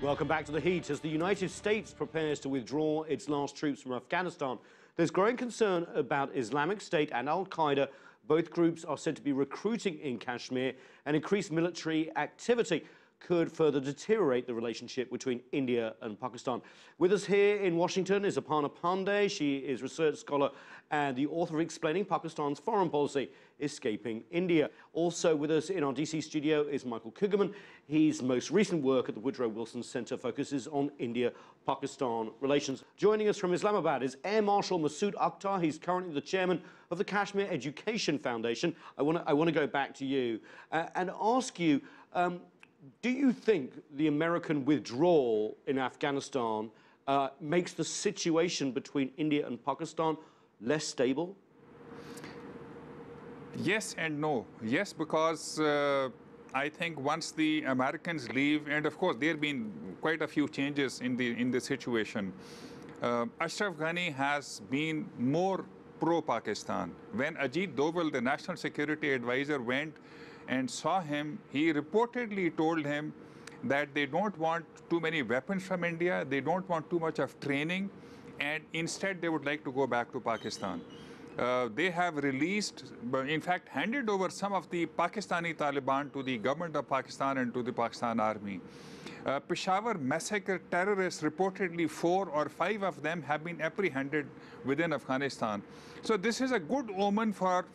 Welcome back to The Heat. As the United States prepares to withdraw its last troops from Afghanistan, there's growing concern about Islamic State and Al-Qaeda. Both groups are said to be recruiting in Kashmir, and increased military activity could further deteriorate the relationship between India and Pakistan. With us here in Washington is Aparna Pande. She is research scholar and the author of Explaining Pakistan's Foreign Policy, Escaping India. Also with us in our DC studio is Michael Kugelman. His most recent work at the Woodrow Wilson Center focuses on India-Pakistan relations. Joining us from Islamabad is Air Marshal Masood Akhtar. He's currently the chairman of the Kashmir Education Foundation. I want to go back to you and ask you, do you think the American withdrawal in Afghanistan makes the situation between India and Pakistan less stable? Yes and no. Yes, because I think once the Americans leave, and of course there have been quite a few changes in the situation. Ashraf Ghani has been more pro-Pakistan. When Ajit Doval, the National Security Advisor, went and saw him, he reportedly told him that they don't want too many weapons from India, they don't want too much of training, and instead they would like to go back to Pakistan. They have released, in fact, handed over some of the Pakistani Taliban to the government of Pakistan and to the Pakistan army. Peshawar massacre terrorists, reportedly 4 or 5 of them have been apprehended within Afghanistan. So this is a good omen for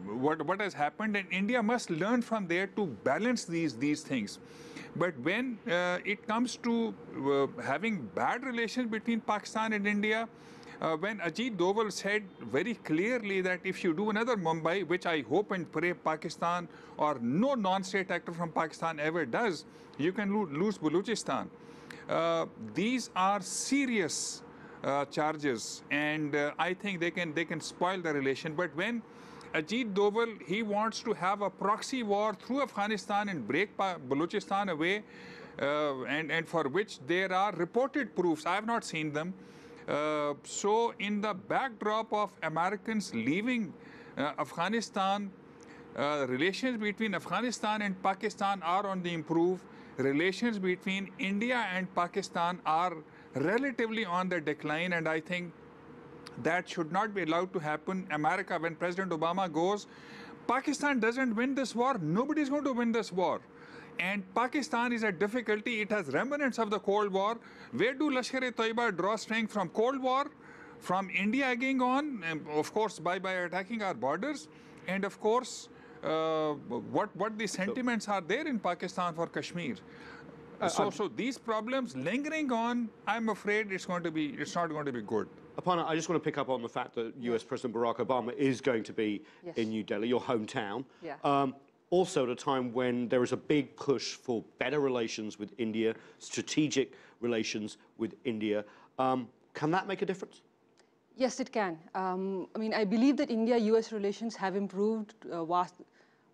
what has happened, and India must learn from there to balance these things. But when it comes to having bad relations between Pakistan and India, when Ajit Doval said very clearly that if you do another Mumbai, which I hope and pray Pakistan or no non-state actor from Pakistan ever does, you can lose Balochistan. These are serious charges, and I think they can spoil the relation. But when Ajit Doval, he wants to have a proxy war through Afghanistan and break Balochistan away, and for which there are reported proofs. I have not seen them. So in the backdrop of Americans leaving Afghanistan, relations between Afghanistan and Pakistan are on the improve. Relations between India and Pakistan are relatively on the decline, and I think that should not be allowed to happen. America, when President Obama goes, Pakistan doesn't win this war, nobody's going to win this war. And Pakistan is a difficulty. It has remnants of the Cold War. Where do Lashkar-e-Toiba draw strength from? Cold War, from India egging on, and of course by attacking our borders, and of course what the sentiments are there in Pakistan for Kashmir. So these problems lingering on, I'm afraid it's not going to be good. Aparna, I just want to pick up on the fact that US President Barack Obama is going to be in New Delhi, your hometown. Yeah. Also at a time when there is a big push for better relations with India, strategic relations with India. Can that make a difference? Yes, it can. I mean, I believe that India-US relations have improved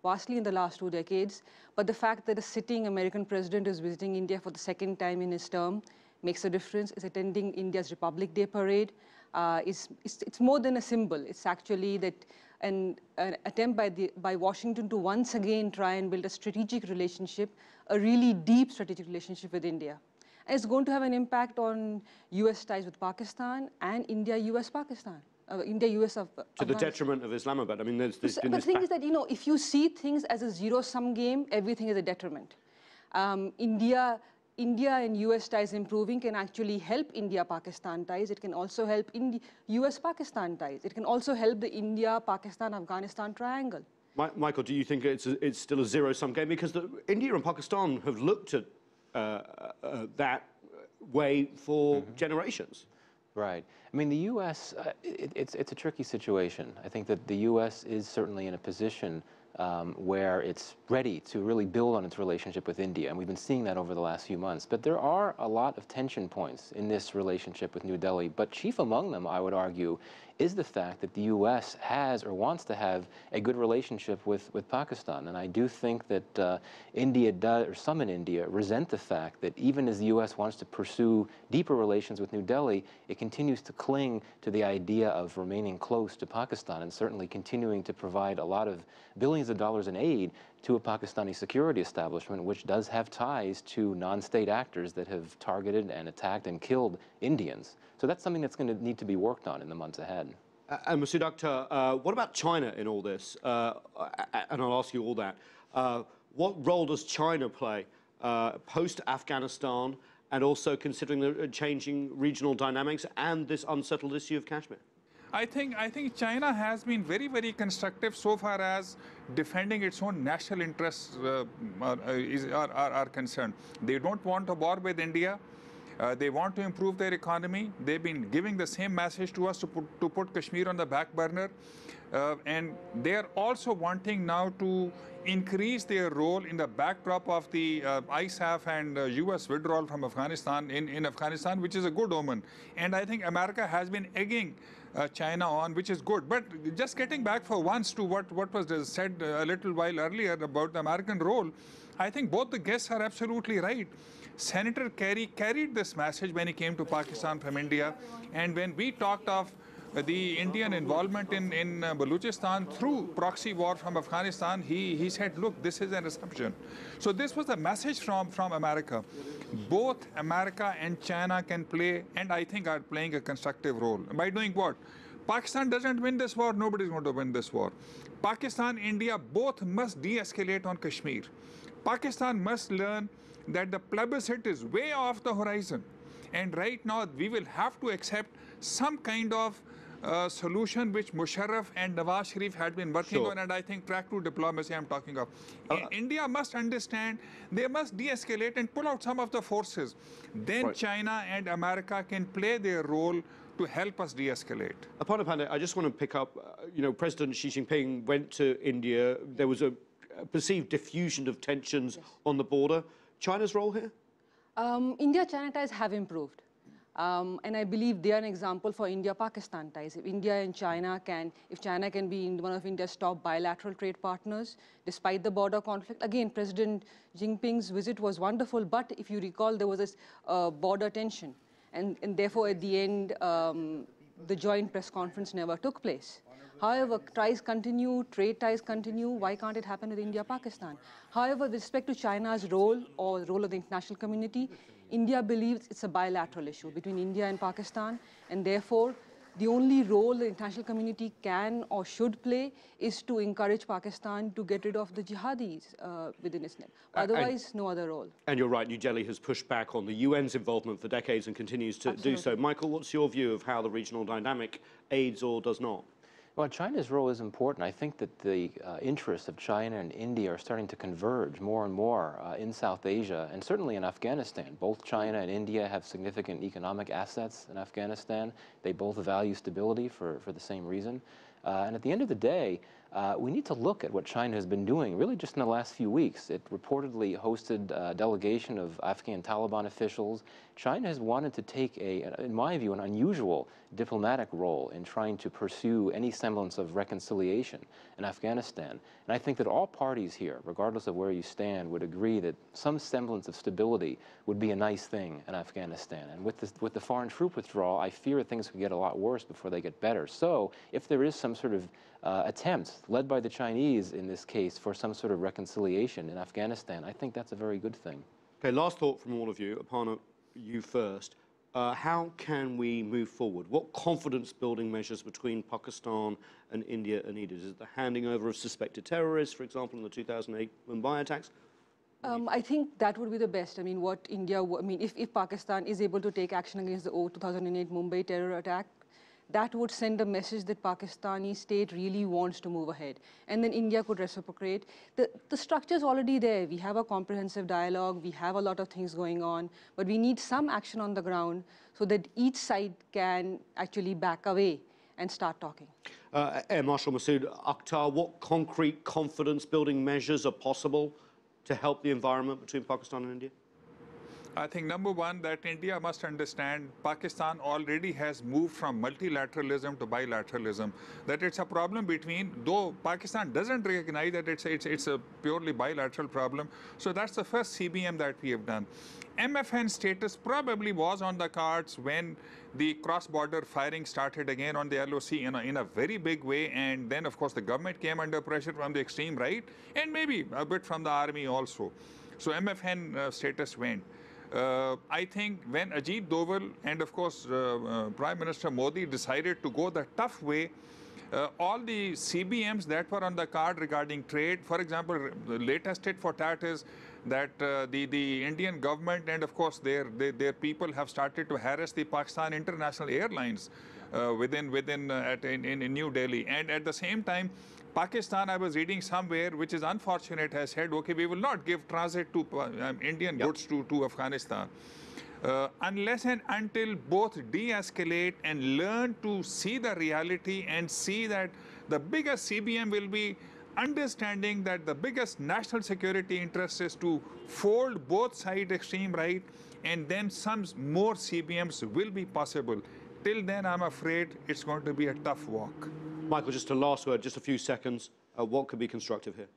vastly in the last 2 decades, but the fact that a sitting American president is visiting India for the 2nd time in his term makes a difference. Is attending India's Republic Day parade. It's more than a symbol. It's actually that an attempt by Washington to once again try and build a strategic relationship, a really deep strategic relationship with India. And it's going to have an impact on US ties with Pakistan and India-US-Pakistan. India-US of to the detriment of Islamabad. I mean, there's been But the thing is that, you know, if you see things as a zero-sum game, everything is a detriment. India and US ties improving can actually help India-Pakistan ties. It can also help US-Pakistan ties. It can also help the India-Pakistan-Afghanistan triangle. Michael, do you think it's still a zero-sum game? Because India and Pakistan have looked at that way for generations. Right. I mean, the U.S., it's a tricky situation. I think that the U.S. is certainly in a position where it's ready to really build on its relationship with India, and we've been seeing that over the last few months. But there are a lot of tension points in this relationship with New Delhi, but chief among them, I would argue, is the fact that the U.S. has or wants to have a good relationship with Pakistan. And I do think that India does, or some in India, resent the fact that even as the U.S. wants to pursue deeper relations with New Delhi, it continues to cling to the idea of remaining close to Pakistan and certainly continuing to provide a lot of billions of dollars in aid to a Pakistani security establishment, which does have ties to non-state actors that have targeted and attacked and killed Indians. So that's something that's going to need to be worked on in the months ahead. And Masood Akhtar, what about China in all this? And I'll ask you all that. What role does China play post-Afghanistan, and also considering the changing regional dynamics and this unsettled issue of Kashmir? I think China has been very, very constructive so far as defending its own national interests are concerned. They don't want a war with India. They want to improve their economy. They've been giving the same message to us to put Kashmir on the back burner. And they're also wanting now to increase their role in the backdrop of the ISAF and US withdrawal from Afghanistan, in Afghanistan, which is a good omen. And I think America has been egging China on, which is good. But just getting back for once to what was said a little while earlier about the American role, I think both the guests are absolutely right. Senator Kerry carried this message when he came to Pakistan from India. And when we talked of the Indian involvement in Balochistan through proxy war from Afghanistan, he said, look, this is an assumption. So this was a message from America. Both America and China can play, and I think are playing a constructive role. By doing what? Pakistan doesn't win this war, nobody's going to win this war. Pakistan, India, both must de-escalate on Kashmir. Pakistan must learn that the plebiscite is way off the horizon. And right now, we will have to accept some kind of solution which Musharraf and Nawaz Sharif had been working on, and I think track to diplomacy I'm talking of. India must understand they must de-escalate and pull out some of the forces. Then China and America can play their role to help us de-escalate. Aparna Pande, I just want to pick up, President Xi Jinping went to India. There was a perceived diffusion of tensions on the border. China's role here? India-China ties have improved. And I believe they are an example for India-Pakistan ties. If India and China if China can be one of India's top bilateral trade partners, despite the border conflict. Again, President Jinping's visit was wonderful, but if you recall, there was this border tension. And therefore, at the end, the joint press conference never took place. However, ties continue, trade ties continue. Why can't it happen with India-Pakistan? However, with respect to China's role or the role of the international community, India believes it's a bilateral issue between India and Pakistan, and therefore, the only role the international community can or should play is to encourage Pakistan to get rid of the jihadis within its net. Otherwise, no other role. And you're right, New Delhi has pushed back on the UN's involvement for decades and continues to do so. Michael, what's your view of how the regional dynamic aids or does not? Well, China's role is important. I think that the interests of China and India are starting to converge more and more in South Asia and certainly in Afghanistan. Both China and India have significant economic assets in Afghanistan. They both value stability for the same reason. And at the end of the day, we need to look at what China has been doing really just in the last few weeks. It reportedly hosted a delegation of Afghan Taliban officials. China has wanted to take in my view, an unusual diplomatic role in trying to pursue any semblance of reconciliation in Afghanistan. And I think that all parties here, regardless of where you stand, would agree that some semblance of stability would be a nice thing in Afghanistan. And with the foreign troop withdrawal, I fear things could get a lot worse before they get better. So if there is some sort of attempt, led by the Chinese in this case, for some sort of reconciliation in Afghanistan, I think that's a very good thing. Okay, last thought from all of you. Aparna, you first. How can we move forward? What confidence-building measures between Pakistan and India are needed? Is it the handing over of suspected terrorists, for example, in the 2008 Mumbai attacks? I think that would be the best. I mean, if Pakistan is able to take action against the 2008 Mumbai terror attack, that would send a message that Pakistani state really wants to move ahead. And then India could reciprocate. The structure is already there. We have a comprehensive dialogue. We have a lot of things going on. But we need some action on the ground so that each side can actually back away and start talking. Air Marshal Masood Akhtar, what concrete confidence-building measures are possible to help the environment between Pakistan and India? I think number one, that India must understand Pakistan already has moved from multilateralism to bilateralism. That it's a problem between, though Pakistan doesn't recognize that it's a purely bilateral problem. So that's the first CBM that we have done. MFN status probably was on the cards when the cross-border firing started again on the LOC in a very big way, and then of course the government came under pressure from the extreme right and maybe a bit from the army also. So MFN status went. I think when Ajit Doval and of course Prime Minister Modi decided to go the tough way, all the CBMs that were on the card regarding trade, for example, the latest tit for tat is that the Indian government and of course their people have started to harass the Pakistan International Airlines in New Delhi, and at the same time Pakistan, I was reading somewhere, which is unfortunate, has said, okay, we will not give transit to Indian goods to Afghanistan. Unless and until both de-escalate and learn to see the reality and see that the biggest CBM will be understanding that the biggest national security interest is to fold both sides extreme right, and then some more CBMs will be possible. Till then, I'm afraid it's going to be a tough walk. Michael, just a last word, just a few seconds. What could be constructive here?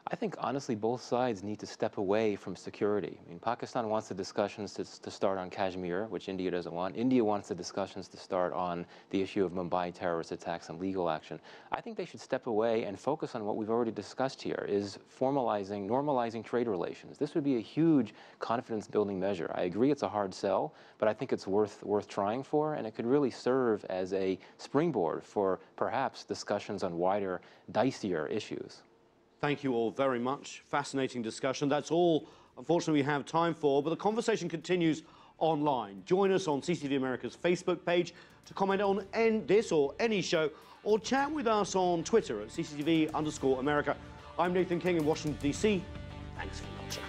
I think, honestly, both sides need to step away from security. I mean, Pakistan wants the discussions to start on Kashmir, which India doesn't want. India wants the discussions to start on the issue of Mumbai terrorist attacks and legal action. I think they should step away and focus on what we've already discussed here, is normalizing trade relations. This would be a huge confidence-building measure. I agree it's a hard sell, but I think it's worth trying for, and it could really serve as a springboard for perhaps discussions on wider, dicier issues. Thank you all very much. Fascinating discussion. That's all, unfortunately, we have time for, but the conversation continues online. Join us on CCTV America's Facebook page to comment on this or any show, or chat with us on Twitter at cctv_America. I'm Nathan King in Washington, D.C. Thanks for watching.